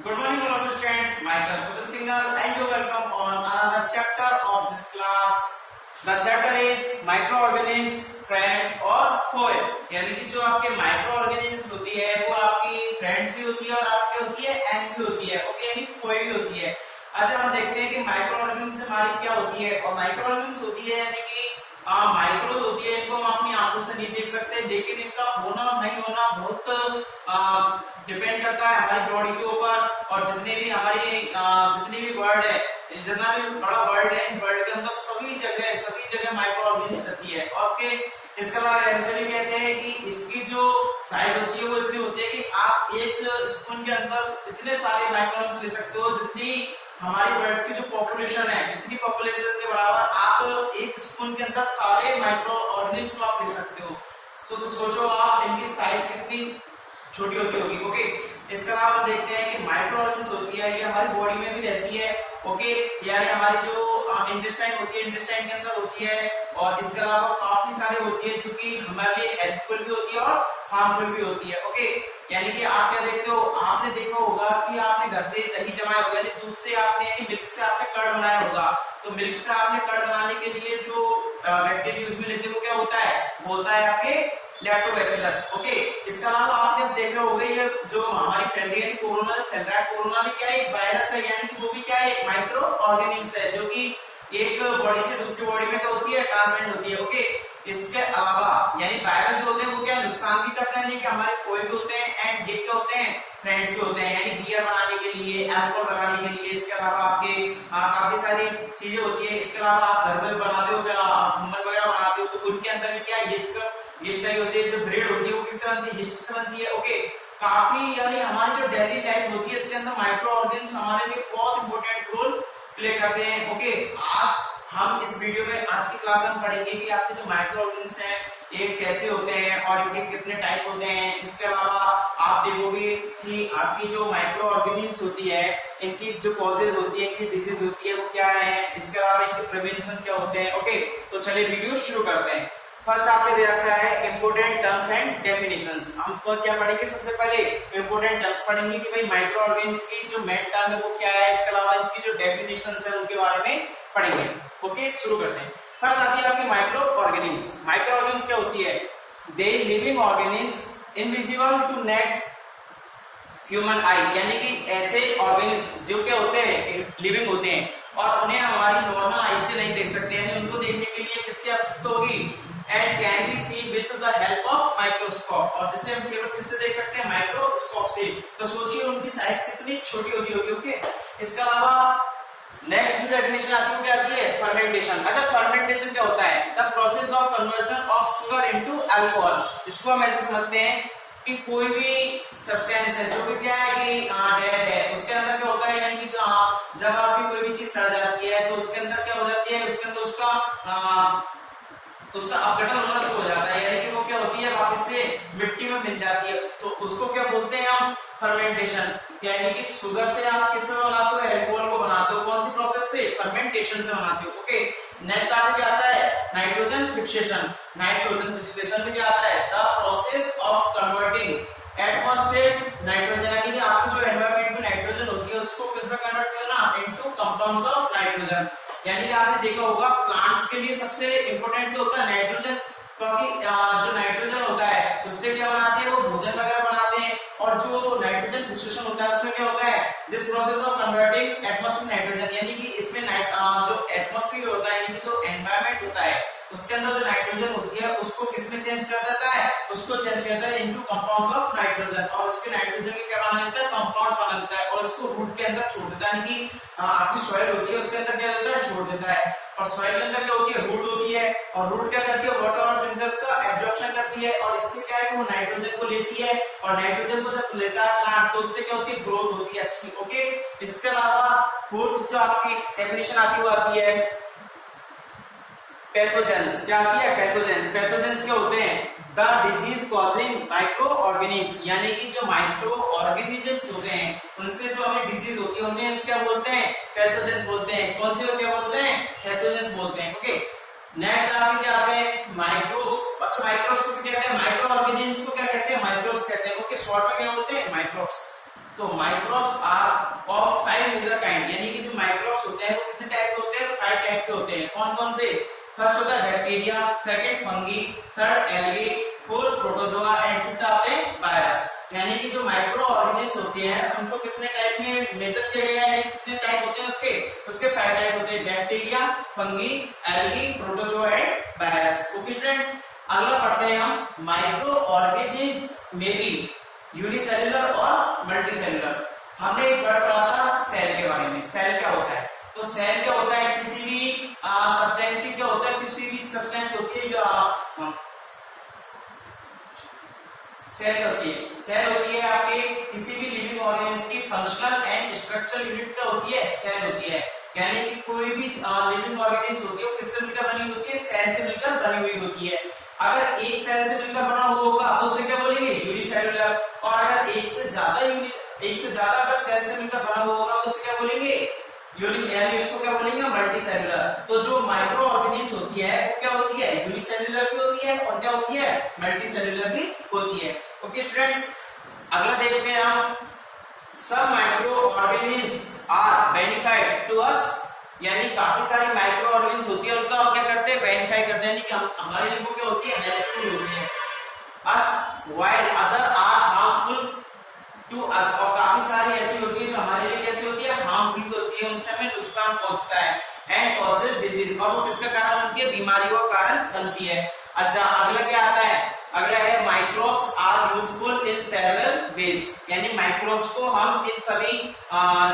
Good morning, all of students. Myself Putul Singhal, and you welcome on another chapter of this class. The chapter is microorganisms, friend और foe. यानी कि जो आपके microorganisms होती है, वो आपकी friends भी होती है और आपके होती है enemy भी होती है. ओके, यानी foe भी होती है. अच्छा, हम देखते हैं कि microorganisms हमारी क्या होती है. और microorganisms होती है यानी कि माइक्रो होती है, इनको हम अपनी आंखों से नहीं देख सकते, लेकिन इनका होना नहीं होना बहुत डिपेंड करता है हमारी बॉडी के ऊपर. और जितनी भी वर्ल्ड है, जितना भी बड़ा वर्ल्ड है, इस वर्ल्ड के अंदर सभी जगह माइक्रो ऑर्गेनिज्म रहती है. ओके, इसके अलावा ऐसे भी कहते हैं कि इसकी जो साइज होती है वो इतनी होती है कि आप एक स्पून के अंदर इतने सारे माइक्रो ऑर्गेनिज्म ले सकते हो जितनी हमारी बर्ड्स की जो पॉपुलेशन है, इतनी पॉपुलेशन के बराबर आप एक स्पून के अंदर सारे माइक्रो ऑर्गेनिज्म को आप ले सकते हो. तो सोचो आप इनकी साइज कितनी छोटी होती होगी. ओके, इसके अलावा हम देखते हैं कि माइक्रो ऑर्गेनिज्म होती है, ये हमारी बॉडी में भी रहती है. ओके, यानी हमारी जो इंटेस्टाइन होती है, इंटेस्टाइन के अंदर होती है. और इसके अलावा काफी सारी होती है जो कि हमारे लिए हेल्पफुल भी होती है और हार्मफुल भी होती है. ओके, यानी कि आप क्या देखते हो, आपने देखा होगा कि आपने घर पे दही जमाया होगा, यानी दूध से आपने यानी मिल्क से आपने कर्ड बनाया होगा. तो मिल्क से आपने कर्ड बनाने के लिए जो बैक्टीरिया यूज में लेते हैं वो क्या होता है, वो होता है आपके लैक्टोबैसिलस. ओके, इसके अलावा आपने देखा होगा ये जो हमारी फैल रही है कोरोना जो फैल रहा है, कोरोना भी क्या है, एक वायरस है, यानी कि वो भी क्या है, एक माइक्रो ऑर्गेनिज्म है जो कि एक बॉडी से दूसरी बॉडी में क्या होती है, ट्रांसमिट होती है. ओके, इसके अलावा यानी वायरस जो होते हैं वो क्या नुकसान भी करते हैं, नहीं कि हमारे फोए भी होते हैं एंड ये क्या होते हैं, फ्रेंड्स भी होते हैं, यानी बियर बनाने के लिए, अल्कोहल बनाने के लिए. इसके अलावा आपके काफी सारी चीजें होती है. इसके अलावा आप घर में बनाते हो, खम्मन वगैरह बनाते हो, तो उनके अंदर भी क्या यीस्ट नहीं होती है, जो ब्रेड होती है वो किससे बनती है, यीस्ट से बनती है. ओके, काफी यानी हमारी जो डेली लाइफ होती है इसके अंदर माइक्रो ऑर्गेनिज्म हमारे लिए बहुत इंपॉर्टेंट रोल प्ले करते हैं. ओके, आज हम इस वीडियो में आज की क्लास में हम पढ़ेंगे कि आपके जो माइक्रो ऑर्गेनिज्म हैं ये कैसे होते हैं और इनके कितने टाइप होते हैं. इसके अलावा आप देखोगे कि आपकी जो माइक्रो ऑर्गेनिज्म होती है इनकी जो कॉजेज होती है, इनकी डिजीज होती है वो क्या है, इसके अलावा इनके प्रिवेंशन क्या होते हैं. ओके, तो चलिए वीडियो शुरू करते हैं. फर्स्ट आपने दे रखा है इंपोर्टेंट टर्म्स एंड डेफिनेशंस. हम तो क्या पढ़ेंगे, सबसे पहले इंपोर्टेंट टर्म्स पढ़ेंगे कि भाई माइक्रो ऑर्गेनिज्म की जो मेन टर्म है वो क्या है. इसके अलावा इसकी जो डेफिनेशंस है उनके बारे में पढ़ेंगे. ओके, शुरू करते हैं. फर्स्ट आती है आपकी माइक्रो ऑर्गेनिज्म. माइक्रो ऑर्गेनिज्म क्या होती है, they living organism invisible to naked human eye, यानी कि ऐसे ऑर्गेनिज्म जो क्या होते हैं, लिविंग होते हैं और उन्हें हमारी नॉर्मल आई से नहीं देख सकते, यानी उनको देखने के लिए किसकी आवश्यकता होगी, and can be see with the help of microscope, और जिससे हम केवल किससे देख सकते हैं, माइक्रोस्कोप से. तो सोचिए उनकी साइज कितनी छोटी होती होगी. ओके, इसके अलावा नेक्स्ट जो डेफिनेशन आती है वो क्या आती है, फर्मेंटेशन. अच्छा, फर्मेंटेशन क्या होता है, the process of conversion of sugar into alcohol. इसको हम ऐसे समझते हैं कि कोई भी सब्सटेंस है जो भी क्या है कि डेड है, उसके अंदर क्या होता है, यानी कि जब आपकी कोई भी चीज सड़ जाती है तो उसके अंदर क्या हो जाती है, उसके अंदर उसका अपघटन होना शुरू हो जाता है, यानी कि वो क्या होती है, वापस से मिट्टी में मिल जाती है. तो उसको क्या बोलते हैं हम, फर्मेंटेशन. यानी कि शुगर से आप किससे बनाते हो, अल्कोहल को बनाते हो. कौन सी प्रोसेस से, फर्मेंटेशन से बनाते हो. ओके, नेक्स्ट आगे क्या आता है, नाइट्रोजन फिक्सेशन. नाइट्रोजन फिक्सेशन में क्या आता है, the process of converting atmosphere nitrogen, यानी कि आपकी जो एनवायरनमेंट में नाइट्रोजन होती है उसको किसमें कन्वर्ट करना, इनटू कंपाउंड्स ऑफ नाइट्रोजन. यानी कि आपने देखा होगा प्लांट्स के लिए सबसे इंपॉर्टेंट क्या होता है, नाइट्रोजन, क्योंकि जो नाइट्रोजन होता है उससे क्या बनाते हैं, वो भोजन वगैरह बनाते हैं. और जो नाइट्रोजन फिक्सेशन होता है उसमें क्या होता है, this process of converting atmosphere nitrogen, यानी कि इसमें जो एटमॉस्फेयर होता है, यानी कि जो एनवायरनमेंट होता है उसके अंदर जो नाइट्रोजन होती है उसको किसमें चेंज कर देता है, उसको चेंज करता है इनटू कंपाउंड्स ऑफ नाइट्रोजन. और उसके नाइट्रोजन के क्या बना देता है, कंपाउंड्स बना देता है और उसको रूट के अंदर छोड़ देता है, यानी कि आपकी सॉइल होती है उसके अंदर क्या देता है, छोड़ देता है. और सॉइल के अंदर क्या होती है, रूट होती है, और रूट क्या करती है, वाटर और मिनरल्स का एब्जॉर्प्शन करती है. और इससे क्या है कि वो नाइट्रोजन को लेती है, और नाइट्रोजन को जब लेता है प्लांट तो उससे क्या होती है, ग्रोथ होती है अच्छी. ओके, इसके अलावा फोर्थ जो आपकी डेफिनेशन आती है वो आती है पैथोजेंस. क्या आती है, पैथोजेंस. पैथोजेंस क्या होते हैं, the disease causing micro organism, यानी कि जो माइक्रो ऑर्गेनिजम्स होते हैं उनसे जो हमें डिजीज होती है उन्हें क्या बोलते हैं, पैथोजेंस बोलते हैं. कौन से को क्या बोलते हैं, पैथोजेंस बोलते हैं. ओके, नेक्स्ट आपके क्या आते हैं, माइक्रोब्स. अच्छा, माइक्रोब्स किसे कहते हैं, माइक्रो ऑर्गेनिज्म्स को क्या कहते हैं, माइक्रोब्स कहते हैं. ओके, शॉर्ट में क्या बोलते हैं, माइक्रोब्स. तो microbes are of 5 major kind, यानी कि जो माइक्रोब्स होते हैं वो कितने टाइप के होते हैं? 5 टाइप के होते हैं। कौन कौन से? फर्स्ट होता है bacteria, second fungi, third algae, fourth protozoa and fifth आते हैं वायरस। यानी कि जो माइक्रो ऑर्गेनिज्म होते हैं उनको कितने टाइप में मेजर किया गया है? कितने टाइप होते हैं उसके 5 टाइप होते हैं, bacteria, fungi, algae, protozoa and virus. Okay students, अगला पढ़ते हैं हम माइक्रो ऑर्गेनिज्म में भी यूनिसेल्युलर और मल्टीसेल्युलर। हमने एक वर्ड पढ़ा था सेल के बारे में। सेल क्या होता है? तो सेल क्या होता है? किसी भी सब्सटेंस की क्या होता है? किसी भी सब्सटेंस होती है जो सेल होती है। सेल होती है आपके किसी भी लिविंग ऑर्गेनिज्म की फंक्शनल एंड स्ट्रक्चरल यूनिट क्या होती है? सेल होती है। यानी कि कोई भी लिविंग ऑर्गेनिज्म होती है वो किससे मिलकर बनी होती है? सेल से मिलकर बनी हुई होती है। अगर एक सेल से मिलकर बना हुआ होगा तो उसे क्या बोलेंगे? यूनिसेल्युलर। और अगर एक से ज्यादा अगर सेल से मिलकर बना हुआ होगा तो उसे क्या बोलेंगे? यूनिसेल्युलर। इसको क्या बोलेंगे? मल्टीसेल्युलर। तो जो माइक्रो ऑर्गेनिज्म होती है वो क्या होती है? यूनिसेल्युलर भी होती है और क्या होती है? मल्टीसेल्युलर भी होती है। ओके स्टूडेंट्स, अगला देखते हैं हम सब microorganism are benefit to us, यानी काफी सारी माइक्रो ऑर्गेनिज्म होती है उनका हम क्या करते हैं? बेनिफाई करते हैं, कि हमारे लिए वो क्या होती है? हेल्पफुल होती है us, while other are harmful to us. और काफी सारी ऐसी होती है जो हमारे लिए कैसी होती है? हार्मफुल होती है, उनसे हमें नुकसान पहुंचता है। एंड कॉजेज डिजीज, और वो किसका कारण बनती है? बीमारियों का कारण बनती है। अच्छा, अगला क्या आता है? अगला है microbes are useful in several ways, यानी माइक्रोब्स को हम इन सभी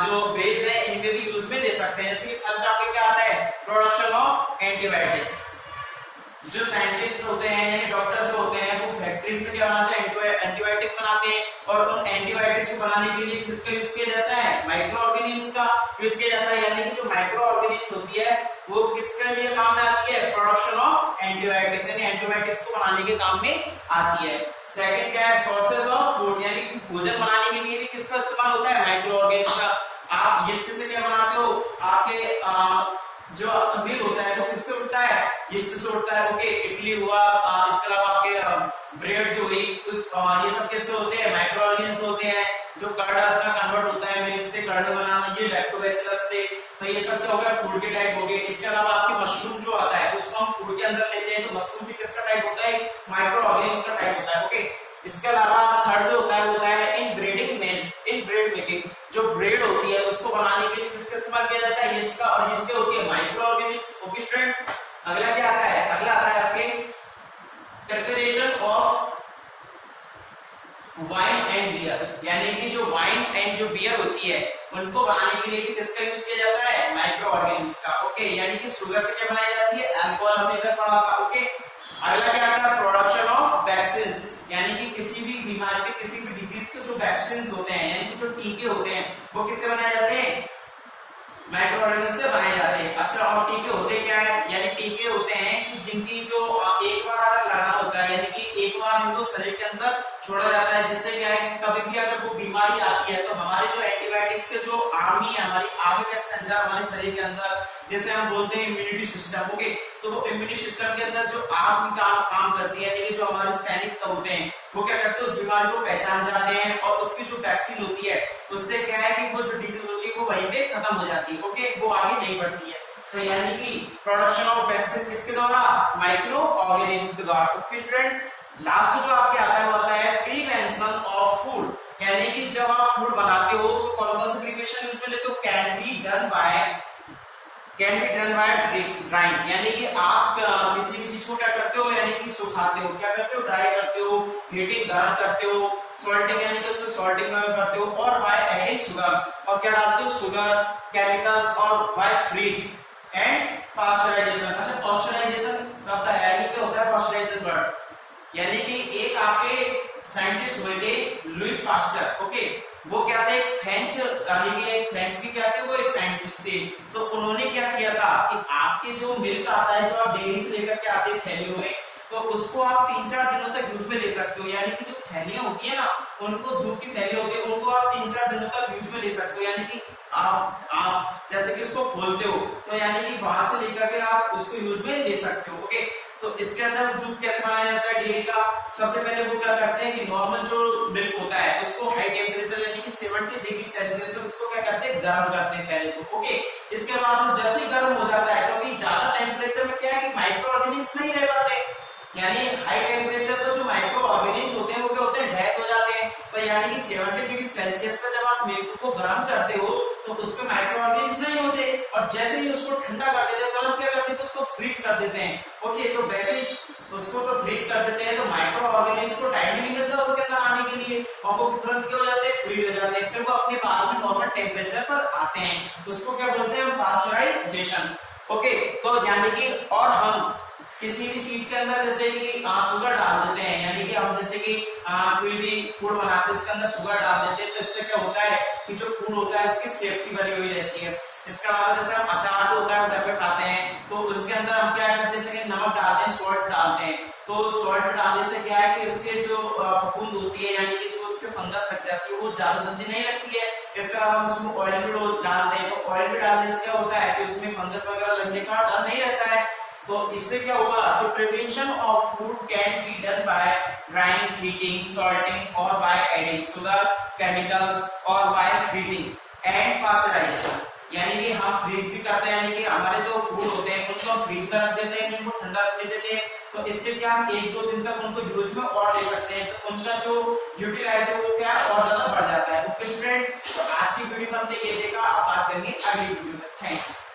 जो वेज है इनके भी यूज में ले सकते हैं। जैसे फर्स्ट आपके क्या आता है? Production of antibiotics. जो साइंटिस्ट होते हैं यानी डॉक्टर जो होते हैं वो फैक्ट्रीज में क्या बनाते हैं? एंटीबायोटिक्स बनाते हैं। और उन एंटीबायोटिक्स को बनाने के लिए किसका यूज किया जाता है? माइक्रो ऑर्गेनिज्म का यूज किया जाता है। यानी कि जो माइक्रो ऑर्गेनिज्म होती है वो किसके लिए काम में आती है? प्रोडक्शन ऑफ एंटीबायोटिक्स, यानी एंटीबायोटिक्स को बनाने के काम में आती है। सेकंड क्या है? सोर्सेज ऑफ फूड, यानी कि भोजन बनाने के लिए भी किसका इस्तेमाल होता है? माइक्रो ऑर्गेनिज्म का। आप यीस्ट से क्या बनाते हो? आपके जो खमीर होता है वो किससे उठता है? यीस्ट से उठता है। ओके, इडली हुआ, इसके अलावा आपके ब्रेड जो हुई, ये सब किससे होते हैं? माइक्रो ऑर्गेनिज्म होते हैं। जो कर्ड अपना कन्वर्ट होता है मिल्क से कर्ड बनाना, ये लैक्टोबैसिलस से। तो ये सब क्या हो गया? फूड के टाइप हो गए। इसके अलावा आपके मशरूम जो आता है उसको हम फूड के अंदर लेते हैं, तो मशरूम भी किसका टाइप होता है? माइक्रो ऑर्गेनिज्म का टाइप होता है। ओके, इसके अलावा थर्ड जो होता है वो होता है इन ब्रीडिंग में, इन ब्रेड मेकिंग। जो ब्रेड होती है उसको बनाने के लिए किसका इस्तेमाल किया जाता है? यीस्ट का। और यीस्ट क्या होती है? Micro organism. ओके स्टूडेंट, अगला क्या आता है? अगला आता है आपके preparation of wine and beer, यानी कि जो वाइन एंड जो बियर होती है उनको बनाने के लिए भी किसका यूज किया जाता है? माइक्रो ऑर्गेनिज्म का। ओके, यानी कि शुगर से क्या बनाई जाती है? अल्कोहल, हमने इधर पढ़ा था। ओके, अगला क्या आता है? प्रोडक्शन ऑफ वैक्सीन्स, यानी कि किसी भी बीमारी के, किसी भी डिजीज के जो वैक्सीन्स होते हैं यानी कि जो टीके होते हैं वो किससे बनाए जाते हैं? माइक्रो ऑर्गेनिज्म से बनाए जाते हैं। अच्छा, और टीके होते क्या है? यानी टीके होते हैं कि जिनकी जो एक बार अगर लगाना होता है, यानी कि एक बार इनको शरीर के अंदर छोड़ा जाता है, जिससे क्या है कि कभी भी अगर वो बीमारी आती है तो हमारे जो एंटीबायोटिक्स के जो आर्मी है, हमारी आर्मी का संजर हमारे शरीर के अंदर, जिसे हम बोलते हैं इम्यूनिटी सिस्टम। ओके, तो वो इम्यूनिटी सिस्टम के अंदर जो आर्मी काम करती है, यानी कि जो हमारे सैनिक होते हैं वो क्या करते हैं? उस बीमारी को पहचान जाते हैं और उसकी जो वैक्सीन होती है उससे क्या है कि वो जो डिजीज होती है वो वहीं पे खत्म हो जाती है। ओके, वो आगे नहीं बढ़ती है। तो यानी कि प्रोडक्शन ऑफ वैक्सीन किसके द्वारा? माइक्रो ऑर्गेनिज्म के द्वारा। ओके स्टूडेंट्स, लास्ट जो आपके आता है वो आता है प्रिवेंशन ऑफ फूड, यानी कि जब आप फूड बनाते हो तो कौन कौन से प्रिपरेशन यूज में लेते हो? Can be done by drawing, यानी कि आप किसी भी चीज को क्या करते हो? यानी कि सुखाते हो। क्या करते हो? ड्राई करते हो, हीटिंग गर्म करते हो, सॉल्टिंग यानी कि उसमें सॉल्टिंग करते हो, और बाय एडिंग शुगर, और क्या डालते हो? शुगर, केमिकल्स, और बाय फ्रीज एंड पास्चराइजेशन। अच्छा, पास्चराइजेशन शब्द है, यानी क्या होता है पास्चराइजेशन वर्ड? यानी कि एक आपके साइंटिस्ट हुए थे लुइस पास्चर। ओके, वो क्या थे? फ्रेंच, यानी कि एक फ्रेंच की क्या थे? वो एक साइंटिस्ट थे। तो उन्होंने क्या किया था कि आपके जो मिल्क आता है, जो आप डेयरी से लेकर के आते हैं थैलियों में, तो उसको आप 3-4 दिनों तक यूज में ले सकते हो। यानी कि जो थैलियां होती है ना, उनको दूध की थैली होती है, उनको आप 3-4 दिनों तक यूज में ले सकते हो। यानी कि आप जैसे कि इसको खोलते हो तो यानी कि वहां से लेकर के आप उसको यूज में ले सकते हो। ओके, तो इसके अंदर दूध कैसे बनाया जाता है डेयरी का? सबसे पहले वो क्या करते हैं कि नॉर्मल जो मिल्क होता है उसको हाई टेम्परेचर यानी कि 70 डिग्री सेल्सियस पे उसको क्या करते हैं, गर्म करते हैं पहले तो। ओके, इसके बाद जैसे ही गर्म हो जाता है, क्योंकि ज्यादा टेम्परेचर में क्या है कि माइक्रो ऑर्गेनिज्म नहीं रह पाते, यानी हाई टेम्परेचर पर जो माइक्रो ऑर्गेनिज्म होते हैं वो क्या होते हैं, डेथ हो जाते हैं। तो यानी कि 70 डिग्री सेल्सियस पर जब आप मिल्क को गर्म करते हो तो उसमें माइक्रो ऑर्गेनिज्म नहीं होते, और जैसे ही उसको ठंडा कर देते हैं तुरंत क्या करते हैं, तो उसको फ्रीज कर देते हैं। ओके, तो वैसे ही उसको तो फ्रीज कर देते हैं तो माइक्रो ऑर्गेनिज्म को टाइम नहीं मिलता उसके अंदर आने के लिए, और वो तुरंत क्या हो जाते हैं, फ्रीज हो जाते हैं, फिर वो अपने बाद में नॉर्मल टेम्परेचर पर आते हैं। उसको क्या बोलते हैं, पास्चराइजेशन। ओके, तो यानी कि और हम किसी भी चीज के अंदर जैसे कि शुगर डाल देते हैं, यानी कि हम जैसे कि कोई भी फूड बनाते हैं उसके अंदर शुगर डाल देते हैं, तो इससे क्या होता है कि जो फूड होता है उसकी सेफ्टी बनी हुई रहती है। इसके अलावा जैसे हम अचार जो होता है घर पे खाते हैं तो उसके अंदर हम क्या करते हैं, जैसे कि नमक डालते हैं, सॉल्ट डालते हैं, तो सॉल्ट डालने से क्या है कि उसके जो फफूंद होती है यानी कि जो उसके फंगस लग जाती है वो ज्यादा जल्दी नहीं लगती है। इसके अलावा हम उसमें ऑयल भी डालते हैं, तो ऑयल भी डालने से क्या होता है कि उसमें फंगस वगैरह लगने का डर नहीं रहता है। तो इससे क्या होगा, तो preparation of food can be done by drawing, heating, salting और बाय एडिंग शुगर, केमिकल्स और बाय फ्रीजिंग एंड पास्चराइजेशन। यानी कि हम फ्रीज भी करते हैं, यानी कि हमारे जो फूड होते हैं उनको हम फ्रीज में रख देते हैं, उनको ठंडा रख देते हैं, तो इससे क्या हम 1-2 दिन तक उनको यूज में और ले सकते हैं, तो उनका जो यूटिलाइज है वो क्या और ज्यादा बढ़ जाता है। ओके स्टूडेंट, तो आज की वीडियो में हमने ये देखा, अब बात करेंगे अगली वीडियो में। Thank you.